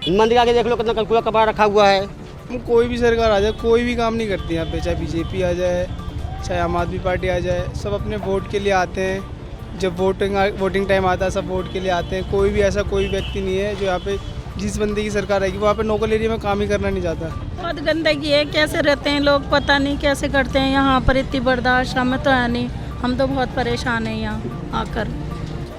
मंदिर आगे देख लो कितना कूड़ा कबाड़ रखा हुआ है। कोई भी सरकार आ जाए कोई भी काम नहीं करती यहाँ पे, चाहे बीजेपी आ जाए चाहे आम आदमी पार्टी आ जाए, सब अपने वोट के लिए आते हैं। जब वोटिंग टाइम आता है सब वोट के लिए आते हैं। कोई भी ऐसा कोई व्यक्ति नहीं है जो यहाँ पे जिस बंदे की सरकार आएगी वहाँ पे लोकल एरिया में काम ही करना नहीं चाहता। बहुत गंदगी है, कैसे रहते हैं लोग पता नहीं कैसे करते हैं यहाँ पर, इतनी बर्दाश्त हमें तो है नहीं। हम तो बहुत परेशान हैं यहाँ आकर।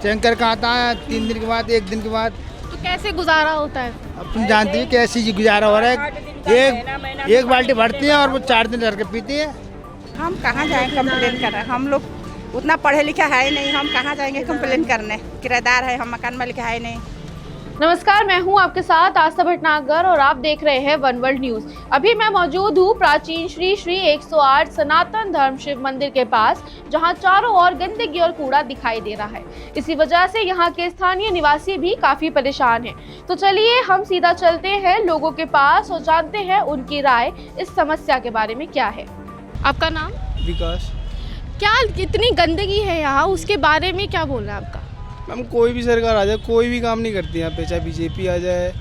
टैंकर का आता है 3 दिन के बाद, 1 दिन के बाद। तो कैसे गुजारा होता है? अब तुम जानते हो कैसी जी गुजारा हो रहा है। एक बाल्टी भरती है और वो 4 दिन रह के पीती है। हम कहाँ जाएँ कंप्लेन करने, हम लोग उतना पढ़े लिखे है ही नहीं, हम कहाँ जाएंगे कंप्लेन करने। किराएदार है, हम मकान मालिक है ही नहीं। नमस्कार, मैं हूं आपके साथ आस्था भटनागर और आप देख रहे हैं वन वर्ल्ड न्यूज। अभी मैं मौजूद हूं प्राचीन श्री श्री 108 सनातन धर्म शिव मंदिर के पास, जहां चारों ओर गंदगी और कूड़ा दिखाई दे रहा है। इसी वजह से यहां के स्थानीय निवासी भी काफी परेशान हैं। तो चलिए हम सीधा चलते हैं लोगों के पास और जानते हैं उनकी राय इस समस्या के बारे में क्या है। आपका नाम? विकास। क्या इतनी गंदगी है यहाँ, उसके बारे में क्या बोलना है आपका? मैम कोई भी सरकार आ जाए कोई भी काम नहीं करती यहाँ पे, चाहे बीजेपी आ जाए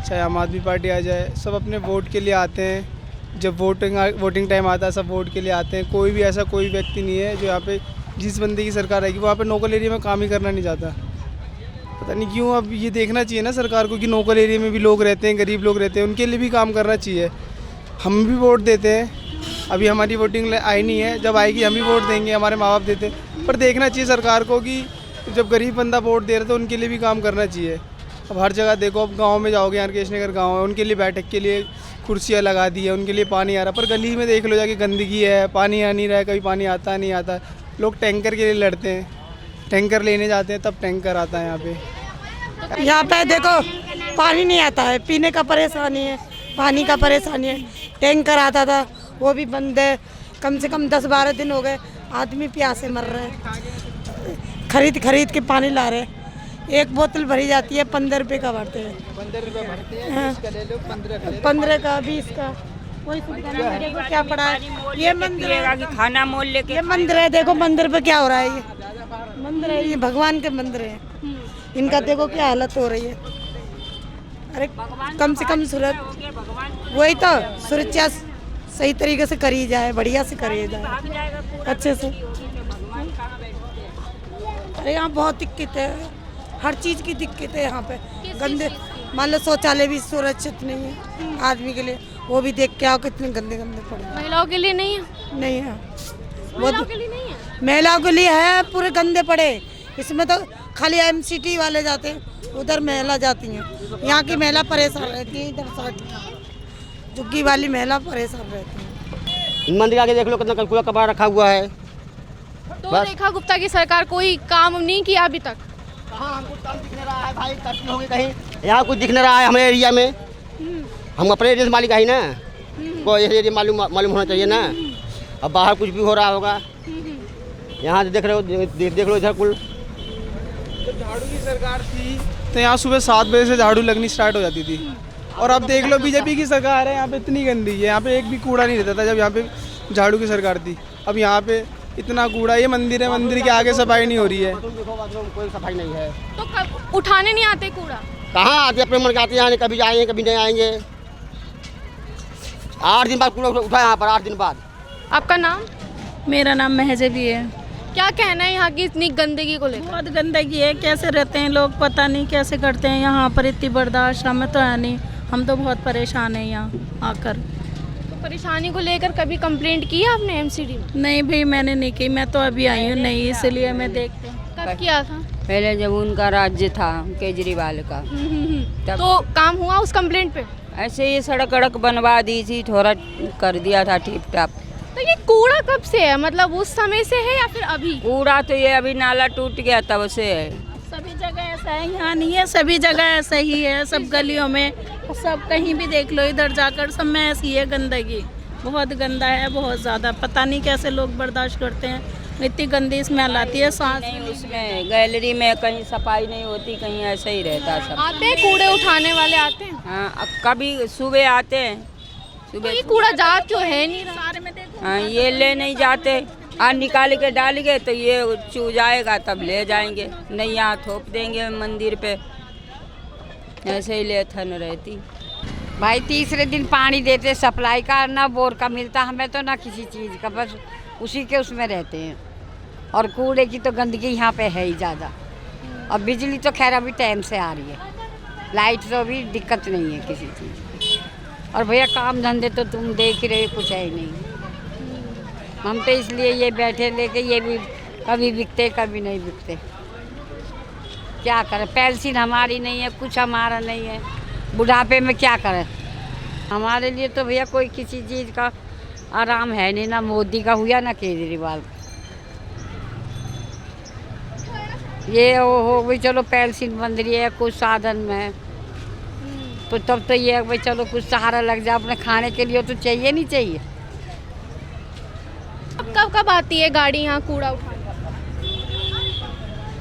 चाहे आम आदमी पार्टी आ जाए, सब अपने वोट के लिए आते हैं। जब वोटिंग टाइम आता है सब वोट के लिए आते हैं। कोई भी ऐसा कोई व्यक्ति नहीं है जो यहाँ पे जिस बंदे की सरकार आएगी वहाँ पे लोकल एरिया में काम ही करना नहीं चाहता। पता नहीं क्यों। अब ये देखना चाहिए ना सरकार को कि लोकल एरिया में भी लोग रहते हैं, गरीब लोग रहते हैं, उनके लिए भी काम करना चाहिए। हम भी वोट देते हैं, अभी हमारी वोटिंग आई नहीं है, जब आएगी हम भी वोट देंगे, हमारे माँ बाप देते हैं। पर देखना चाहिए सरकार को कि जब गरीब बंदा वोट दे रहा है तो उनके लिए भी काम करना चाहिए। अब हर जगह देखो, अब गांव में जाओगे, यहाँ कृष्ण नगर गाँव है, उनके लिए बैठक के लिए कुर्सियाँ लगा दी है, उनके लिए पानी आ रहा है। पर गली में देख लो जाके गंदगी है, पानी आ नहीं रहा है, कभी पानी आता नहीं आता। लोग टैंकर के लिए लड़ते हैं, टैंकर लेने जाते हैं तब टैंकर आता है यहाँ पे। यहाँ पे देखो पानी नहीं आता है, पीने का परेशानी है, पानी का परेशानी है। टैंकर आता था वो भी बंद है, कम से कम 10-12 दिन हो गए। आदमी प्यासे मर रहे हैं, खरीद के पानी ला रहे हैं। एक बोतल भरी जाती है 15 रुपये का भरते हैं। 15 रुपये भरते हैं, 15 का 20 का। वही देखो क्या पड़ा है। ये मंदिर है, खाना मोल लेके ये मंदिर है, देखो मंदिर पे क्या हो रहा है। ये मंदिर है, ये भगवान के मंदिर है, इनका देखो क्या हालत हो रही है। अरे कम से कम वही तो सुरक्षा सही तरीके से करी जाए, बढ़िया से करी जाए, अच्छे से। अरे यहाँ बहुत दिक्कत है, हर चीज़ की दिक्कत है यहाँ पे। गंदे मान लो शौचालय भी सुरक्षित नहीं है आदमी के लिए, वो भी देख के आओ कितने गंदे पड़े। महिलाओं के लिए नहीं है? नहीं है, महिलाओं के लिए नहीं है, महिलाओं के लिए है, पूरे गंदे पड़े। इसमें तो खाली MCT वाले जाते हैं, उधर महिला जाती हैं। यहाँ की महिला परेशान रहती है, इधर साइड झुग्गी वाली महिला परेशान रहती है। मंदिर आगे देख लो कितना कूड़ा कबाड़ रखा हुआ है। तो रेखा गुप्ता की सरकार कोई काम नहीं किया अभी तक? हाँ, हमको काम दिख नहीं रहा है भाई, करती होगी कहीं। यहाँ कुछ दिख नहीं रहा है हमारे एरिया में। हम अपने एरिया से मालिक है ना, कोई एरिया मालूम होना चाहिए ना। अब बाहर कुछ भी हो रहा होगा, यहाँ देख रहे हो, देख लो इधर कुल। जब झाड़ू की सरकार थी तो यहाँ सुबह 7 बजे से झाड़ू लगनी स्टार्ट हो जाती थी। और अब देख लो बीजेपी की सरकार है, यहाँ पे इतनी गंदगी है, यहाँ पे एक भी कूड़ा नहीं रहता था जब यहाँ पे झाड़ू की सरकार थी। अब यहाँ पे इतना कूड़ा। ये मंदिर है, मंदिर के आगे सफाई नहीं हो रही है, कोई सफाई नहीं है। तो कब उठाने नहीं आते कूड़ा? कहाँ आते, अपने मन के आते हैं, कभी आएंगे कभी नहीं आएंगे। 8 दिन बाद कूड़ा उठा यहाँ पर, 8 दिन बाद। आपका नाम? मेरा नाम महजबी है। क्या कहना है यहाँ की इतनी गंदगी को लेकर? बहुत गंदगी है, कैसे रहते हैं लोग पता नहीं कैसे करते हैं यहाँ पर, इतनी बर्दाश्त हमें तो है नहीं। हम तो बहुत परेशान हैं यहाँ आकर। तो परेशानी को लेकर कभी कंप्लेंट की आपने MCD में? नहीं भाई मैंने नहीं की, मैं तो अभी आई हूँ नहीं, इसलिए मैं देखती हूँ। कब किया था? पहले जब उनका राज्य था केजरीवाल का, तब तो काम हुआ उस कंप्लेंट पे? ऐसे ही सड़क बनवा दी थी, थोड़ा कर दिया था ठीक ठाक। तो ये कूड़ा कब से है, मतलब उस समय से है या फिर अभी? कूड़ा तो ये अभी नाला टूट गया तब से है। सभी जगह ऐसा है, यहाँ नहीं है, सभी जगह ऐसा ही है, सब गलियों में, सब कहीं भी देख लो, इधर जाकर सब में ऐसी है गंदगी। बहुत गंदा है, बहुत ज़्यादा। पता नहीं कैसे लोग बर्दाश्त करते हैं, इतनी गंदी स्मेल आती है सांस नहीं, उसमें गैलरी में कहीं सफाई नहीं होती, कहीं ऐसा ही रहता सब। आते हैं कूड़े उठाने वाले आते हैं? हाँ, अब कभी सुबह आते हैं, तो ये कूड़ा जा क्यों है नहीं सारे में? देखो हाँ, ये ले नहीं जाते, आज निकाल के डालेंगे तो ये चू जाएगा तब ले जाएंगे, नहीं यहाँ थोप देंगे मंदिर पे। ऐसे ही लेथन रहती। भाई तीसरे दिन पानी देते, सप्लाई का ना बोर का मिलता हमें तो ना किसी चीज़ का, बस उसी के उसमें रहते हैं। और कूड़े की तो गंदगी यहाँ पे है ही ज़्यादा। और बिजली तो खैर अभी टाइम से आ रही है, लाइट तो अभी दिक्कत नहीं है किसी चीज़ की। और भैया काम धंधे तो तुम देख ही रहे, कुछ है ही नहीं। हम तो इसलिए ये बैठे लेके ये भी कभी बिकते कभी नहीं बिकते। क्या करें, पेंशन हमारी नहीं है, कुछ हमारा नहीं है, बुढ़ापे में क्या करें। हमारे लिए तो भैया कोई किसी चीज़ का आराम है नहीं, ना मोदी का हुआ ना केजरीवाल का। ये हो भाई चलो पेंशन बंद रही है, कुछ साधन में तो तब तो ये भाई चलो कुछ सहारा लग जाए, अपने खाने के लिए तो चाहिए नहीं चाहिए। कब कब आती है गाड़ी यहाँ कूड़ा उठाने?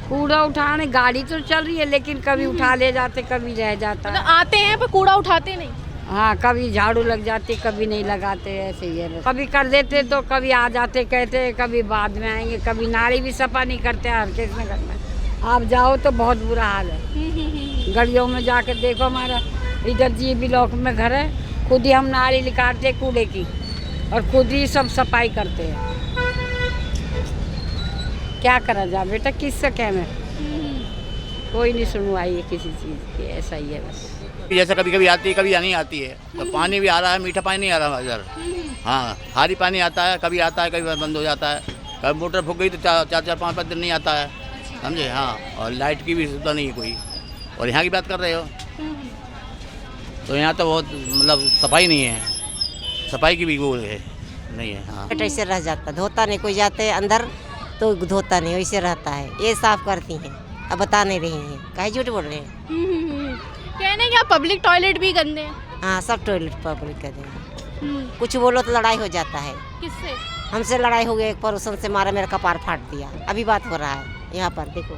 कूड़ा उठाने गाड़ी तो चल रही है, लेकिन कभी उठा ले जाते, कभी रह जाता है। मतलब आते हैं पर कूड़ा उठाते नहीं? हाँ, कभी झाड़ू लग जाती, कभी नहीं लगाते, ऐसे ही है। कभी कर देते तो कभी आ जाते कहते, कभी बाद में आएंगे। कभी नाली भी सफा नहीं करते, हर किस में करना है। आप जाओ तो बहुत बुरा हाल है। गलियों में जाके देखो, हमारा इधर जी ब्लॉक में घर है, खुद ही हम नाली निकालते कूड़े की और खुद ही सब सफाई करते हैं। क्या करा जा बेटा, किससे कहना, कोई नहीं सुनवाई है किसी चीज़ की, ऐसा ही है बस। जैसे कभी कभी आती है, कभी नहीं आती है। तो पानी भी आ रहा है, मीठा पानी नहीं आ रहा इधर। हाँ, खारी पानी आता है, कभी आता है, कभी बंद हो जाता है। कभी मोटर फूक गई तो चार 5 दिन नहीं आता है, समझे। हाँ, और लाइट की भी सुविधा नहीं है कोई। और यहाँ की बात कर रहे हो तो यहाँ तो बहुत मतलब सफाई नहीं है, सफाई की भी वो है नहीं है। हाँ, ऐसे रह जाता, धोता नहीं, कोई जाते अंदर तो धोता नहीं, वैसे रहता है। ये साफ करती हैं, अब बता नहीं रही हैं, काहे झूठ बोल रहे हैं। कहने क्या पब्लिक टॉयलेट भी गंदे हैं? हाँ, सब टॉयलेट पब्लिक का दें। कुछ बोलो तो लड़ाई हो जाता है। किससे? हमसे लड़ाई हो गई, एक पड़ोसन से मारा, मेरा कपार फाट दिया। अभी बात हो रहा है यहाँ पर, देखो।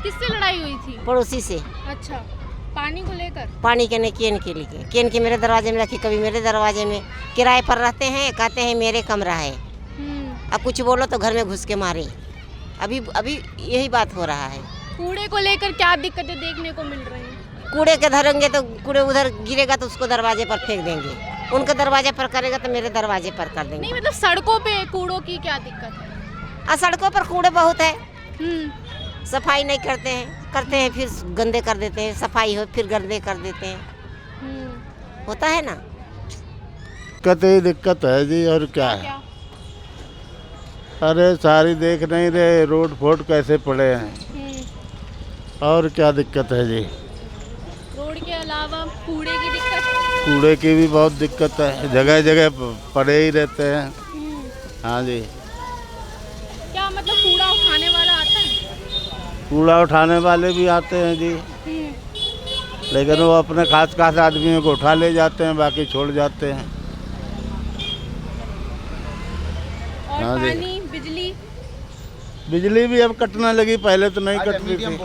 किससे लड़ाई हुई थी? पड़ोसी से। अच्छा, पानी को लेकर? पानी के नहीं, केन के लिए। केन के मेरे दरवाजे में रखी, कभी मेरे दरवाजे में। किराए पर रहते हैं, कहते हैं मेरे कमरा है। अब कुछ बोलो तो घर में घुस के मारे। अभी यही बात हो रहा है। कूड़े को लेकर क्या दिक्कतें देखने को मिल रही हैं? कूड़े के धरेंगे तो कूड़े उधर गिरेगा तो उसको दरवाजे पर फेंक देंगे, उनके दरवाजे पर करेगा तो मेरे दरवाजे पर कर देंगे। नहीं मतलब सड़कों पे कूड़ों की क्या दिक्कत है? सड़कों पर कूड़े बहुत है, सफाई नहीं करते हैं, फिर गंदे कर देते हैं। सफाई हो फिर गंदे कर देते हैं, होता है ना। दिक्कत है जी, और क्या है। अरे सारी देख नहीं रहे, रोड फोड कैसे पड़े हैं, और क्या दिक्कत है जी। रोड के अलावा कूड़े की दिक्कत? कूड़े की भी बहुत दिक्कत है, जगह जगह पड़े ही रहते हैं। हाँ जी। क्या मतलब कूड़ा उठाने वाला आता है? कूड़ा उठाने वाले भी आते हैं जी, लेकिन वो अपने खास आदमियों को उठा ले जाते हैं, बाकी छोड़ जाते हैं। और हाँ पानी, बिजली भी अब कटने लगी, पहले तो नहीं कटती थी।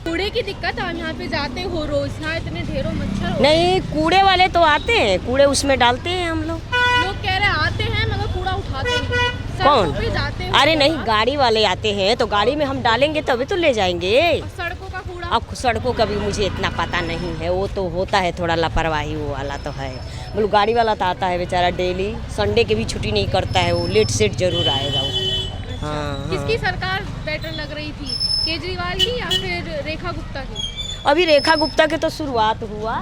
कूड़े की दिक्कत, आप यहाँ पे जाते हो रोज, यहाँ इतने ढेरों मच्छर नहीं, कूड़े वाले तो आते हैं, कूड़े उसमें डालते हैं हम लोग कह रहे आते हैं मगर कूड़ा उठाते नहीं। कौन? पे जाते हो? अरे नहीं, गाड़ी वाले आते हैं तो गाड़ी में हम डालेंगे तभी तो ले जाएंगे। सड़कों का कूड़ा? अब सड़कों का भी मुझे इतना पता नहीं है, वो तो होता है थोड़ा लापरवाही, वो वाला तो है। बोलो गाड़ी वाला तो आता है बेचारा डेली, संडे के भी छुट्टी नहीं करता है, वो लेट सेट जरूर आएगा वो। हाँ, किसकी सरकार बेटर लग रही थी, केजरीवाल की या फिर रेखा गुप्ता की? अभी रेखा गुप्ता के तो शुरुआत हुआ,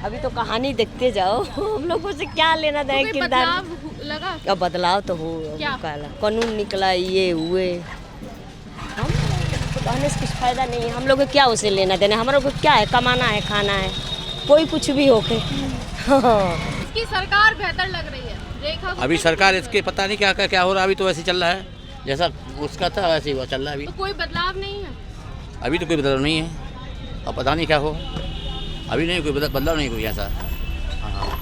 अभी तो कहानी देखते जाओ। हम लोगों से क्या लेना देना तो किरदार लगा? अब बदलाव तो हो, कानून निकला, ये हुए, हम कहने से कुछ फायदा नहीं है। हम लोग को क्या उसे लेना देना, हम लोग को क्या है, कमाना है, खाना है, कोई कुछ भी होके। इसकी सरकार बेहतर लग रही है रेखा? अभी सरकार इसके पता नहीं क्या हो रहा है, अभी तो वैसे चल रहा है, जैसा उसका था वैसे ही वो चल रहा है। अभी तो कोई बदलाव नहीं है? अभी तो कोई बदलाव नहीं है, अब पता नहीं क्या हो, अभी नहीं कोई बदलाव नहीं कोई ऐसा। हाँ,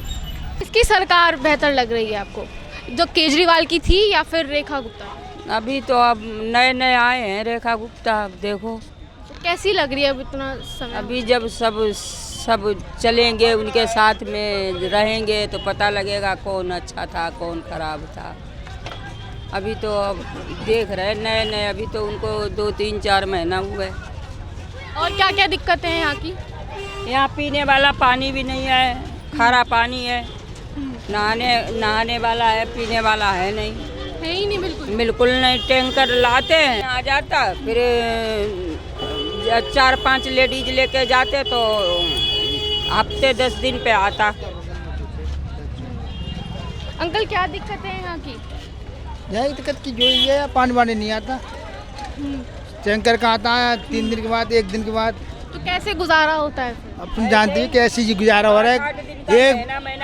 इसकी सरकार बेहतर लग रही है आपको, जो केजरीवाल की थी या फिर रेखा गुप्ता? अभी तो अब नए आए हैं रेखा गुप्ता, अब देखो कैसी लग रही है अब इतना समय? अभी जब सब चलेंगे, उनके साथ में रहेंगे तो पता लगेगा कौन अच्छा था, कौन खराब था। अभी तो अब देख रहे हैं नए, अभी तो उनको 2-3-4 महीना हुए। और क्या क्या दिक्कतें हैं यहाँ की? यहाँ पीने वाला पानी भी नहीं है, खारा पानी है। नहाने वाला है, पीने वाला है नहीं, है ही नहीं बिल्कुल। बिल्कुल नहीं। टैंकर लाते हैं, आ जाता, फिर 4-5 लेडीज लेके जाते तो हफ्ते 10 दिन पे आता। अंकल क्या दिक्कत है यहाँ की? यही दिक्कत की जो ये पानी वानी नहीं आता, टैंकर का आता है 3 दिन के बाद, 1 दिन के बाद। तो कैसे गुजारा होता है फिर? अब तुम जानती हो कैसी जी गुजारा हो रहा है।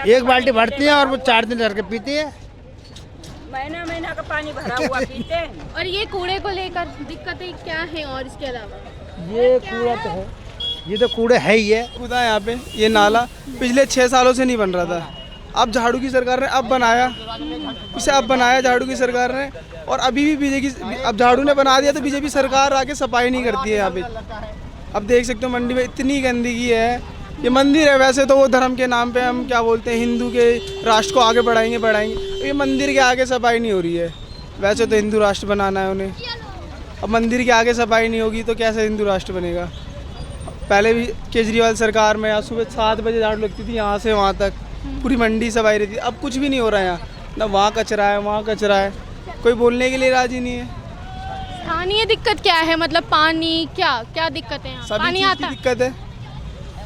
एक बाल्टी भरती है और वो 4 दिन रह के पीती है। महीना का पानी भरा हुआ पीते हैं। और ये कूड़े को लेकर दिक्कतें क्या हैं और इसके अलावा? ये कूड़ा तो है, ये तो कूड़े है ही है। खुदा यहाँ पे ये नाला पिछले 6 सालों से नहीं बन रहा था। अब झाड़ू की सरकार ने अब बनाया, इसे अब बनाया झाड़ू की सरकार ने। और अभी भी बीजेपी, अब झाड़ू ने बना दिया तो बीजेपी सरकार आके सफाई नहीं करती है यहाँ पे। अब देख सकते हो मंडी में इतनी गंदगी है। ये मंदिर है, वैसे तो वो धर्म के नाम पे हम क्या बोलते हैं, हिंदू के राष्ट्र को आगे बढ़ाएंगे। ये मंदिर के आगे सफाई नहीं हो रही है। वैसे तो हिंदू राष्ट्र बनाना है उन्हें, अब मंदिर के आगे सफाई नहीं होगी तो कैसे हिंदू राष्ट्र बनेगा। पहले भी केजरीवाल सरकार में सुबह 7 बजे झाड़ू लगती थी, यहाँ से वहाँ तक पूरी मंडी सफाई रहती थी। अब कुछ भी नहीं हो रहा है यहाँ, ना वहाँ कचरा है, वहाँ कचरा है, कोई बोलने के लिए राजी नहीं है। स्थानीय दिक्कत क्या है? मतलब पानी, क्या दिक्कत है यहाँ? सभी पानी चीज़ आता की दिक्कत है।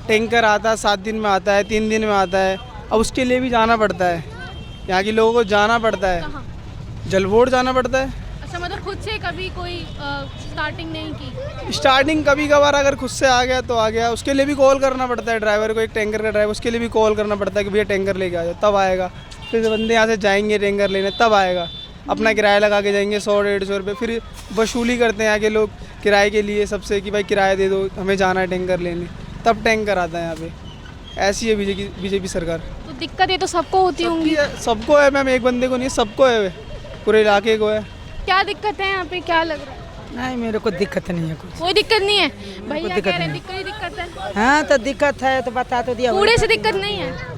टैंकर आता है 7 दिन में आता है, 3 दिन में आता है। अब उसके लिए भी जाना पड़ता है, यहाँ के लोगों को जाना पड़ता है, जलवोट जाना पड़ता है। अच्छा, मतलब खुद से कभी कोई स्टार्टिंग नहीं की? स्टार्टिंग कभी कभार अगर खुद से आ गया तो आ गया, उसके लिए भी कॉल करना पड़ता है ड्राइवर को। एक टैंकर का ड्राइवर, उसके लिए भी कॉल करना पड़ता है कि भैया टैंकर लेके आ जाओ, तब आएगा। फिर बंदे यहाँ से जाएंगे टैंकर लेने, तब आएगा। अपना किराया लगा के जाएंगे 100-150 रुपये, फिर वसूली करते हैं यहाँ के लोग किराए के लिए सबसे कि भाई किराया दे दो, हमें जाना है टैंकर लेने, तब टैंकर आता है यहाँ पे। ऐसी है बीजेपी सरकार। तो दिक्कतें तो सबको होती होंगी। सबको है मैम, एक बंदे को नहीं, सबको है, पूरे इलाके को है। क्या दिक्कत है यहाँ पे, क्या लग रहा है? नहीं, मेरे को दिक्कत नहीं है कुछ। कोई दिक्कत नहीं है भैया, दिक्कत कह रहे नहीं। दिक्कत है। हाँ तो दिक्कत है तो बता तो दिया। कूड़े से दिक्कत नहीं है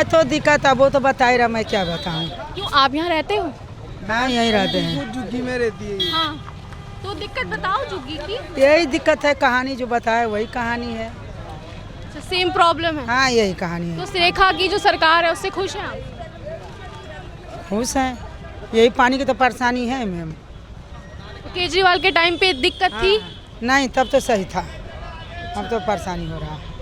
तो दिक्कत, अब वो तो बता ही रहा, मैं क्या बताऊँ। क्यों, आप यहाँ रहते हो? हाँ, यहीं रहते हैं। झुग्गी में रहती है। हाँ, तो दिक्कत बताओ झुग्गी की। यही दिक्कत है, कहानी जो बताए वही कहानी है। सेम प्रॉब्लम है। हाँ, यही कहानी है। तो सुरेखा की जो सरकार है उससे खुश हैं आप? खुश हैं, यही पानी की तो परेशानी है मैम। केजरीवाल के टाइम पे दिक्कत थी? नहीं, तब तो सही था, अब तो परेशानी हो रहा है।